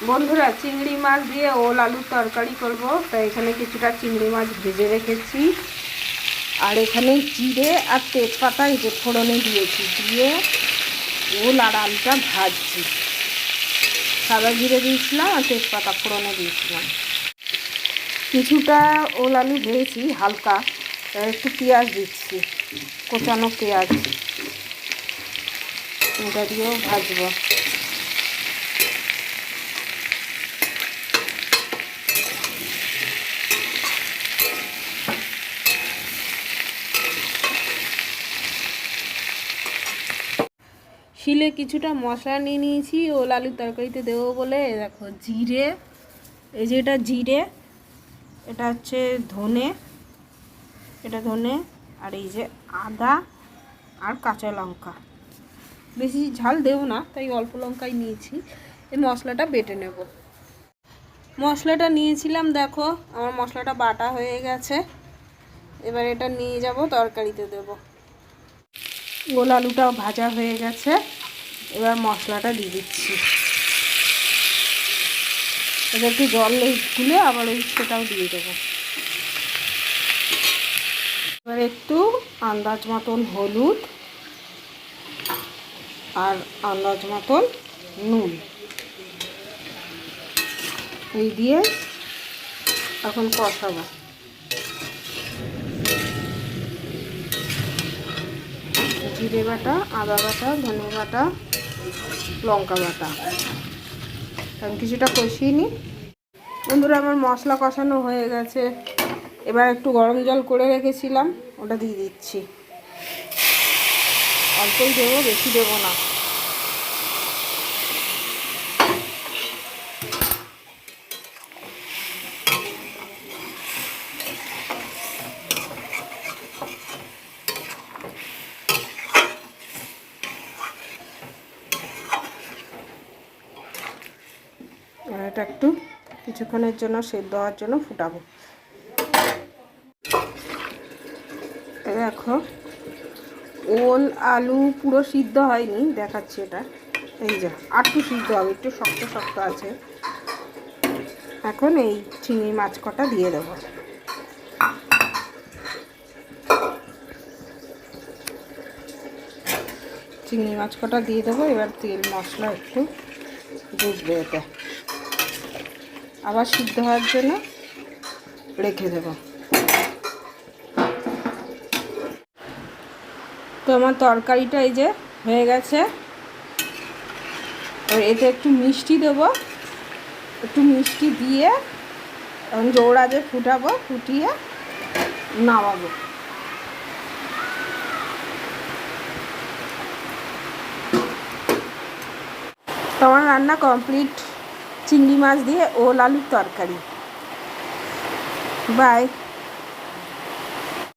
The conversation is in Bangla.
বন্ধুরা, চিংড়ি মাছ দিয়ে ওল আলুর তরকারি করব। তাই এখানে কিছুটা চিংড়ি মাছ ভেজে রেখেছি, আর এখানে জিরে আর তেজপাতা এই যে ফোড়নে দিয়েছি, দিয়ে ওল আর আলুটা ভাজছি। সাদা জিরে দিয়েছিলাম আর তেজপাতা ফোড়নে দিয়েছিলাম। কিছুটা ওল আলু ভেজেছি হালকা, একটু পেঁয়াজ দিচ্ছি, কোচানো পেঁয়াজ, এটা দিয়েও ভাজবো। শিলে কিছুটা মশলা নিয়ে নিয়েছি ওল আলুর তরকারিতে দেবো বলে। দেখো, জিরে, এই যে এটা জিরে, এটা হচ্ছে ধনে, এটা ধনে, আর এই যে আদা আর কাঁচা লঙ্কা। বেশি ঝাল দেবো না, তাই অল্প লঙ্কাই নিয়েছি। এই মশলাটা বেটে নেব। মশলাটা নিয়েছিলাম, দেখো আমার মশলাটা বাটা হয়ে গেছে। এবার এটা নিয়ে যাব তরকারিতে দেব। ওল আলুটাও ভাজা হয়ে গেছে, এবার মশলাটা দিয়ে দিচ্ছি। এবার একটু জল গুলে আবার সেটাও দিয়ে দেবো। এবার একটু আন্দাজ মতন হলুদ আর আন্দাজ মতন নুন এই দিয়ে এখন কষাবো। জিরে বাটা, আদা বাটা, ধনে বাটা, লঙ্কা বাটা, আমি কিছুটা কষিয়ে নিই। বন্ধুরা, আমার মশলা কষানো হয়ে গেছে। এবার একটু গরম জল করে রেখেছিলাম, ওটা দিয়ে দিচ্ছি। অল্পই দেবো, বেশি দেবো না। আর এটা একটু কিছুক্ষণের জন্য সেদ্ধ হওয়ার জন্য ফুটাবো। দেখো, ওল আলু পুরো সিদ্ধ হয়নি, দেখাচ্ছি এটা। এই যে একটু সিদ্ধ হবে, একটু শক্ত শক্ত আছে। এখন এই চিংড়ি মাছ কটা দিয়ে দেবো। চিংড়ি মাছ কটা দিয়ে দেবো। এবার তেল মশলা একটু ডুববে, এতে আবার সিদ্ধ হওয়ার জন্য রেখে দেবো। তো আমার তরকারিটা এই যে হয়ে গেছে। এতে একটু মিষ্টি দেবো, একটু মিষ্টি দিয়ে এখন জোড়া যে ফুটাবো, ফুটিয়ে নামাবো। তো আমার রান্না কমপ্লিট, চিংড়ি মাছ দিয়ে ওল আলুর তরকারি। বাই।